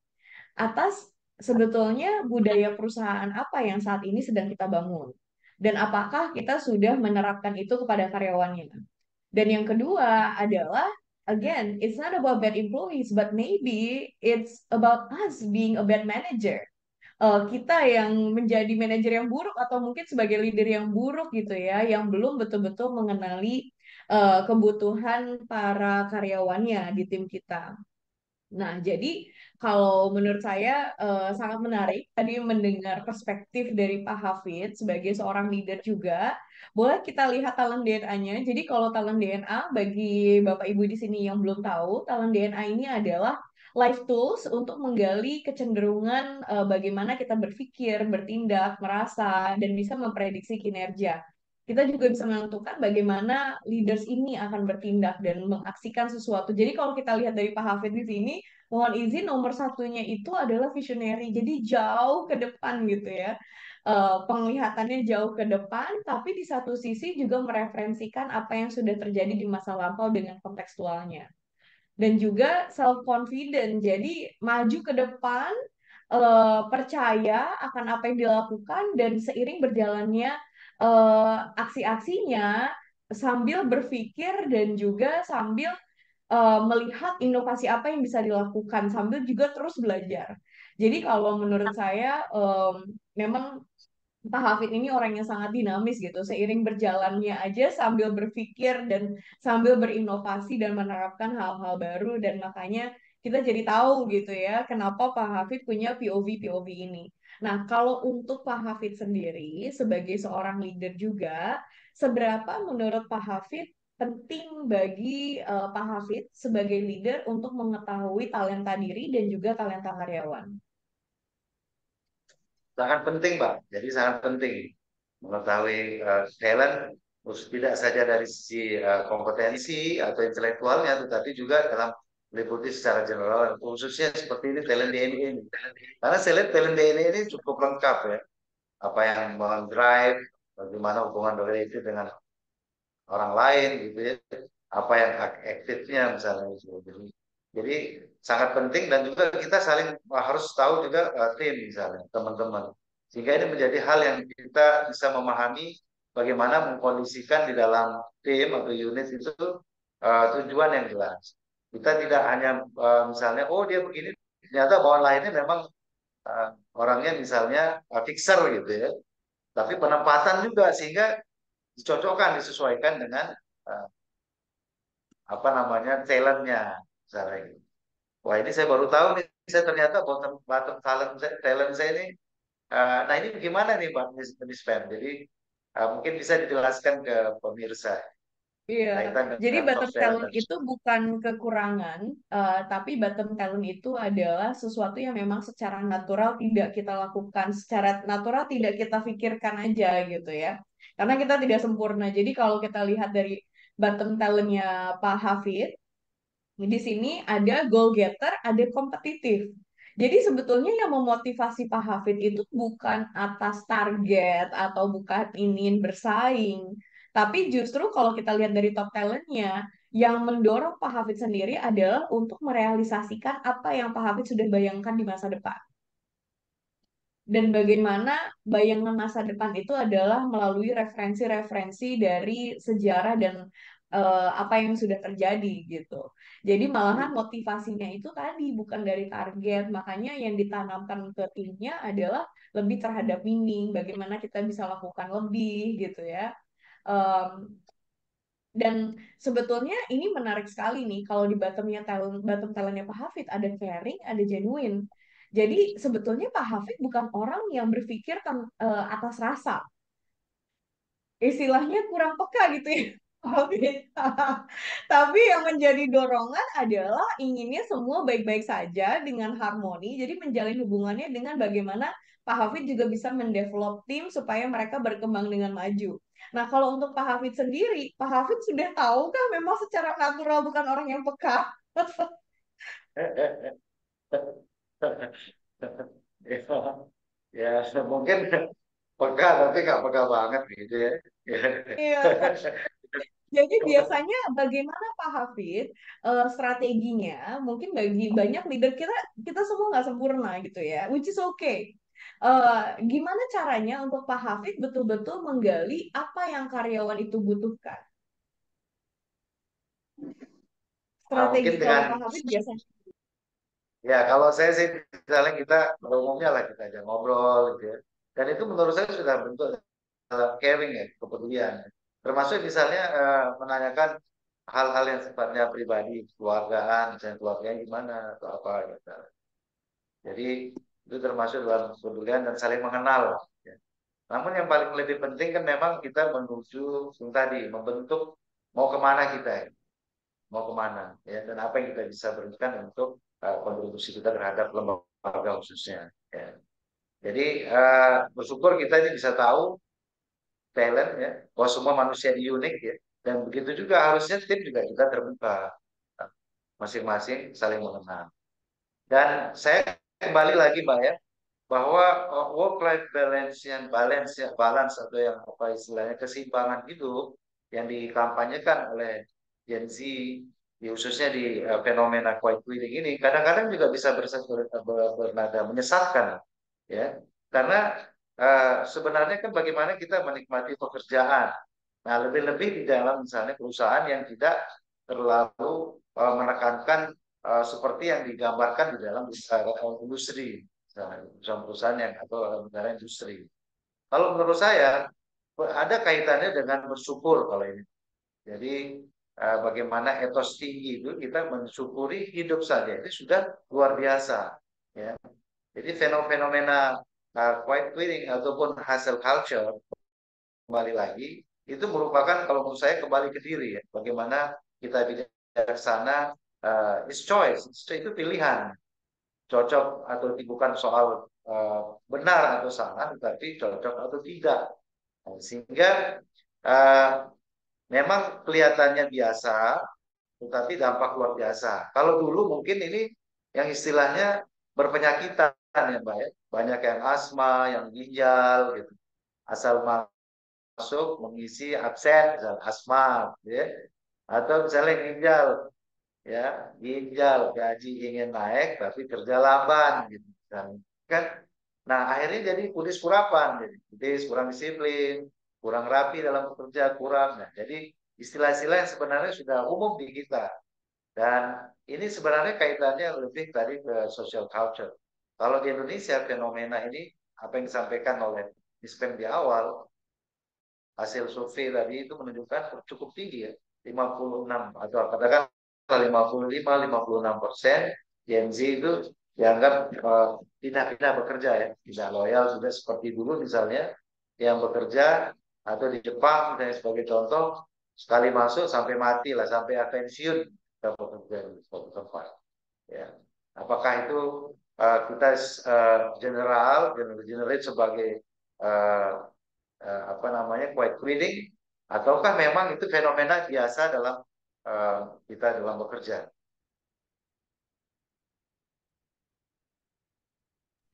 atas sebetulnya budaya perusahaan apa yang saat ini sedang kita bangun. Dan apakah kita sudah menerapkan itu kepada karyawannya. Dan yang kedua adalah, again, it's not about bad employees, but maybe it's about us being a bad manager. Kita yang menjadi manajer yang buruk atau mungkin sebagai leader yang buruk gitu ya, yang belum betul-betul mengenali kebutuhan para karyawannya di tim kita. Nah, jadi kalau menurut saya sangat menarik tadi mendengar perspektif dari Pak Hafid sebagai seorang leader juga. Boleh kita lihat talent DNA-nya. Jadi kalau talent DNA bagi Bapak Ibu di sini yang belum tahu, talent DNA ini adalah life tools untuk menggali kecenderungan bagaimana kita berpikir, bertindak, merasa, dan bisa memprediksi kinerja. Kita juga bisa menentukan bagaimana leaders ini akan bertindak dan mengaksikan sesuatu. Jadi kalau kita lihat dari Pak Hafid di sini, mohon izin nomor satunya itu adalah visionary. Jadi jauh ke depan gitu ya. Penglihatannya jauh ke depan, tapi di satu sisi juga mereferensikan apa yang sudah terjadi di masa lampau dengan kontekstualnya. dan juga self confident. Jadi maju ke depan, percaya akan apa yang dilakukan dan seiring berjalannya aksi-aksinya sambil berpikir dan juga sambil melihat inovasi apa yang bisa dilakukan sambil juga terus belajar. Jadi kalau menurut saya memang Pak Hafid ini orang yang sangat dinamis gitu. Seiring berjalannya aja sambil berpikir dan sambil berinovasi dan menerapkan hal-hal baru dan makanya kita jadi tahu gitu ya kenapa Pak Hafid punya POV ini. Nah, kalau untuk Pak Hafid sendiri sebagai seorang leader juga, seberapa menurut Pak Hafid penting bagi Pak Hafid sebagai leader untuk mengetahui talenta diri dan juga talenta karyawan? Sangat penting, Pak. Jadi sangat penting mengetahui talent, tidak saja dari sisi kompetensi atau intelektualnya, tetapi juga dalam meliputi secara general, khususnya seperti ini talent DNA ini. Karena saya lihat talent DNA ini cukup lengkap ya. Apa yang membangun drive, bagaimana hubungan itu dengan orang lain gitu ya, apa yang aktifnya misalnya gitu. Jadi sangat penting dan juga kita saling harus tahu juga tim misalnya teman-teman, sehingga ini menjadi hal yang kita bisa memahami bagaimana mengkondisikan di dalam tim atau unit itu tujuan yang jelas. Kita tidak hanya misalnya oh dia begini, ternyata bawahan lainnya memang uh, orangnya misalnya fixer gitu ya, tapi penempatan juga sehingga dicocokkan disesuaikan dengan uh, apa namanya talentnya misalnya gitu. Wah ini saya baru tahu nih, saya ternyata bottom bottom talent saya ini. Nah ini gimana nih Pak Miss Pam? Jadi mungkin bisa dijelaskan ke pemirsa Iya, kaitan jadi dengan top bottom talent talent dan itu bukan kekurangan, tapi bottom talent itu adalah sesuatu yang memang secara natural tidak kita lakukan, secara natural tidak kita pikirkan aja gitu ya. Karena kita tidak sempurna. Jadi kalau kita lihat dari bottom talentnya Pak Hafid, di sini ada goal getter, ada kompetitif. Jadi sebetulnya yang memotivasi Pak Hafid itu bukan atas target atau bukan ingin bersaing. Tapi justru kalau kita lihat dari top talentnya, yang mendorong Pak Hafid sendiri adalah untuk merealisasikan apa yang Pak Hafid sudah bayangkan di masa depan. Dan bagaimana bayangan masa depan itu adalah melalui referensi-referensi dari sejarah dan apa yang sudah terjadi gitu. Jadi malahan motivasinya itu tadi bukan dari target, makanya yang ditanamkan ke timnya adalah lebih terhadap meaning, bagaimana kita bisa lakukan lebih gitu ya. Em, dan sebetulnya ini menarik sekali nih kalau di bottom talentnya Pak Hafid ada caring, ada genuine. Jadi sebetulnya Pak Hafid bukan orang yang berpikir atas rasa. Istilahnya kurang peka gitu ya. Pak Hafid. Tapi yang menjadi dorongan adalah inginnya semua baik-baik saja dengan harmoni. Jadi menjalin hubungannya dengan bagaimana Pak Hafid juga bisa mendevelop tim supaya mereka berkembang dengan maju. Nah, kalau untuk Pak Hafid sendiri, Pak Hafid sudah tahukah memang secara natural bukan orang yang peka? ya, ya mungkin peka tapi nggak peka banget gitu ya. Iya. Jadi biasanya bagaimana Pak Hafid strateginya? Mungkin bagi banyak leader kita, kita semua nggak sempurna gitu ya, which is okay. Gimana caranya untuk Pak Hafid betul-betul menggali apa yang karyawan itu butuhkan? Mungkin Strategi kalau dengan Pak Hafid biasanya. ya, kalau saya sih misalnya kita pada umumnya lah kita aja ngobrol gitu ya. Dan itu menurut saya sudah bentuk caring ya, kepedulian. Termasuk misalnya menanyakan hal-hal yang sifatnya pribadi, keluargaan, misalnya keluarganya gimana atau apa gitu. Jadi itu termasuk dalam kepedulian dan saling mengenal. Ya. Namun yang paling lebih penting kan memang kita menuju yang tadi membentuk mau kemana kita ya, mau kemana ya, dan apa yang kita bisa berikan untuk kontribusi kita terhadap lembaga khususnya. Ya. Jadi bersyukur kita ini bisa tahu talent ya, bahwa semua manusia ini unik ya, dan begitu juga harusnya tim juga kita terbuka, masing-masing saling mengenal. Dan saya kembali lagi Mbak ya, bahwa work life balance atau yang apa istilahnya keseimbangan hidup yang dikampanyekan oleh Gen Z khususnya di fenomena quiet quitting ini kadang-kadang juga bisa bernada menyesatkan ya karena sebenarnya kan bagaimana kita menikmati pekerjaan. Nah, lebih-lebih di dalam misalnya perusahaan yang tidak terlalu menekankan seperti yang digambarkan di dalam industri, misalnya perusahaan-perusahaan yang atau negara industri. Kalau menurut saya ada kaitannya dengan bersyukur kalau ini. Jadi bagaimana etos tinggi itu kita mensyukuri hidup saja itu sudah luar biasa. Ya. Jadi fenomena quiet quitting ataupun hustle culture kembali lagi itu merupakan kalau menurut saya kembali ke diri ya. Bagaimana kita bijaksana is choice itu pilihan cocok atau bukan soal benar atau salah tetapi cocok atau tidak. Nah, sehingga uh, memang kelihatannya biasa, tetapi dampak luar biasa. Kalau dulu mungkin ini yang istilahnya berpenyakitan ya Mbak ya. Banyak yang asma, yang ginjal gitu. Asal masuk mengisi absen, misal asma ya. Atau misalnya ginjal ya, ginjal gaji ingin naik tapi kerja lamban gitu. Kan nah, akhirnya jadi kudis kurapan, jadi kudis kurang disiplin, kurang rapi dalam bekerja, kurang. Nah, jadi istilah-istilah yang sebenarnya sudah umum di kita. Dan ini sebenarnya kaitannya lebih tadi ke social culture. Kalau di Indonesia fenomena ini apa yang disampaikan oleh Dispeng di awal, hasil survei tadi itu menunjukkan cukup tinggi ya, 56 atau katakan 55-56% Gen Z itu dianggap pindah-pindah bekerja ya, tidak loyal juga seperti dulu misalnya yang bekerja atau di Jepang misalnya sebagai contoh sekali masuk sampai mati lah sampai pensiun kita bekerja di suatu tempat ya. Apakah itu kita generate sebagai uh, apa namanya quiet quitting ataukah memang itu fenomena biasa dalam uh, kita dalam bekerja.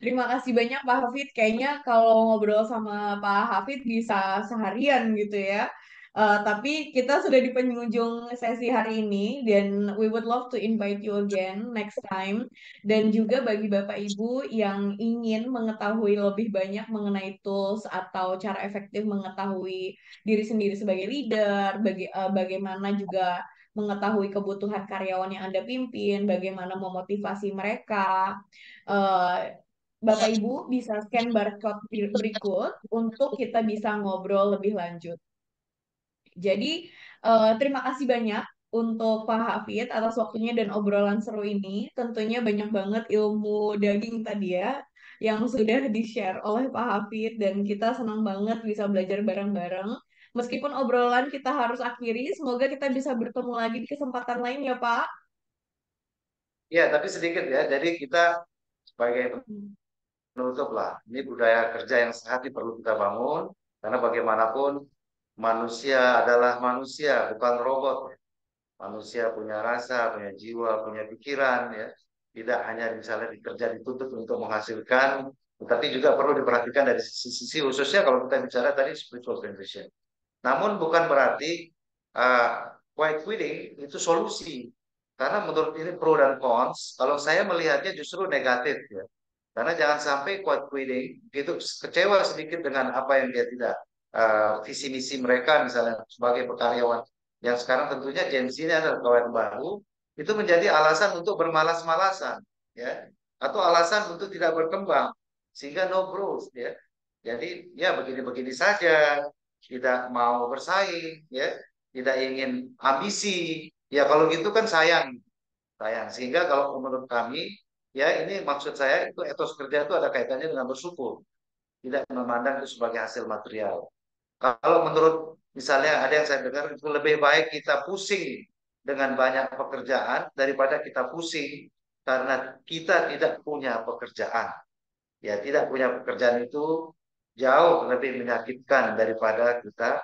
Terima kasih banyak Pak Hafid. Kayaknya kalau ngobrol sama Pak Hafid bisa seharian gitu ya. Tapi kita sudah di penghujung sesi hari ini dan we would love to invite you again next time. Dan juga bagi Bapak Ibu yang ingin mengetahui lebih banyak mengenai tools atau cara efektif mengetahui diri sendiri sebagai leader, bagaimana juga mengetahui kebutuhan karyawan yang Anda pimpin, bagaimana memotivasi mereka. Eh, Bapak Ibu bisa scan barcode berikut untuk kita bisa ngobrol lebih lanjut. Jadi, terima kasih banyak untuk Pak Hafid atas waktunya dan obrolan seru ini. Tentunya banyak banget ilmu daging tadi ya yang sudah di-share oleh Pak Hafid dan kita senang banget bisa belajar bareng-bareng. Meskipun obrolan kita harus akhiri, semoga kita bisa bertemu lagi di kesempatan lain ya Pak. Ya, tapi sedikit ya. Jadi kita sebagai penutup lah. Ini budaya kerja yang sehat ini perlu kita bangun karena bagaimanapun manusia adalah manusia, bukan robot. Manusia punya rasa, punya jiwa, punya pikiran ya. Tidak hanya misalnya dikerja dituntut untuk menghasilkan, tetapi juga perlu diperhatikan dari sisi khususnya kalau kita bicara tadi spiritual transition. Namun bukan berarti quiet quitting itu solusi. Karena menurut ini pro dan cons, kalau saya melihatnya justru negatif ya. Karena jangan sampai quiet quitting itu kecewa sedikit dengan apa yang dia tidak visi misi mereka misalnya sebagai karyawan yang sekarang tentunya Gen Z ini adalah kawan baru itu menjadi alasan untuk bermalas-malasan ya atau alasan untuk tidak berkembang sehingga no growth ya. Jadi ya begini-begini saja, tidak mau bersaing ya, tidak ingin ambisi. Ya kalau gitu kan sayang, sayang. Sehingga kalau menurut kami ya ini maksud saya itu etos kerja itu ada kaitannya dengan bersyukur, tidak memandang itu sebagai hasil material. Kalau menurut misalnya ada yang saya dengar itu lebih baik kita pusing dengan banyak pekerjaan daripada kita pusing karena kita tidak punya pekerjaan. Ya, tidak punya pekerjaan itu jauh lebih menyakitkan daripada kita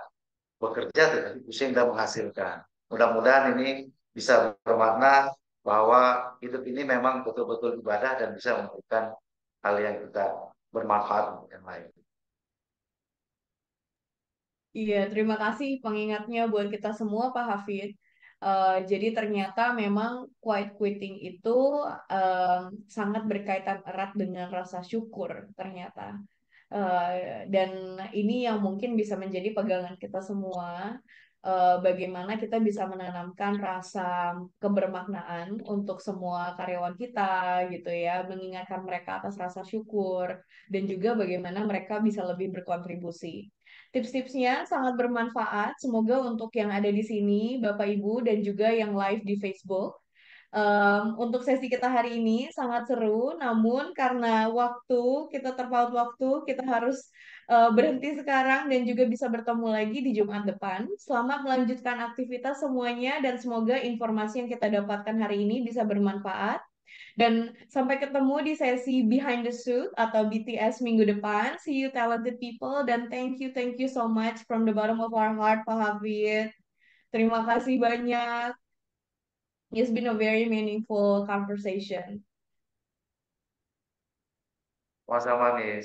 bekerja tetapi pusing dan menghasilkan. Mudah-mudahan ini bisa bermakna bahwa hidup ini memang betul-betul ibadah dan bisa memberikan hal yang kita bermanfaat untuk yang lain. Iya, terima kasih pengingatnya buat kita semua, Pak Hafid. Jadi ternyata memang quiet quitting itu sangat berkaitan erat dengan rasa syukur ternyata. Dan ini yang mungkin bisa menjadi pegangan kita semua, bagaimana kita bisa menanamkan rasa kebermaknaan untuk semua karyawan kita gitu ya, mengingatkan mereka atas rasa syukur, dan juga bagaimana mereka bisa lebih berkontribusi. Tips-tipsnya sangat bermanfaat, semoga untuk yang ada di sini, Bapak Ibu, dan juga yang live di Facebook. Untuk sesi kita hari ini sangat seru, namun karena waktu, kita terpaut waktu, kita harus berhenti sekarang dan juga bisa bertemu lagi di Jumat depan. Selamat melanjutkan aktivitas semuanya dan semoga informasi yang kita dapatkan hari ini bisa bermanfaat. Dan sampai ketemu di sesi Behind the Suit atau BTS minggu depan. See you talented people dan thank you so much from the bottom of our heart, Pak Hafid. Terima kasih banyak. It's been a very meaningful conversation. Sama-sama nih.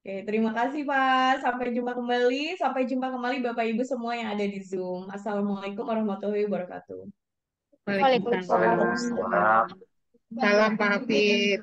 Oke, terima kasih Pak. Sampai jumpa kembali. Sampai jumpa kembali Bapak Ibu semua yang ada di Zoom. Assalamualaikum warahmatullahi wabarakatuh. Waalaikumsalam. Waalaikumsalam. Salam Pak Hafid.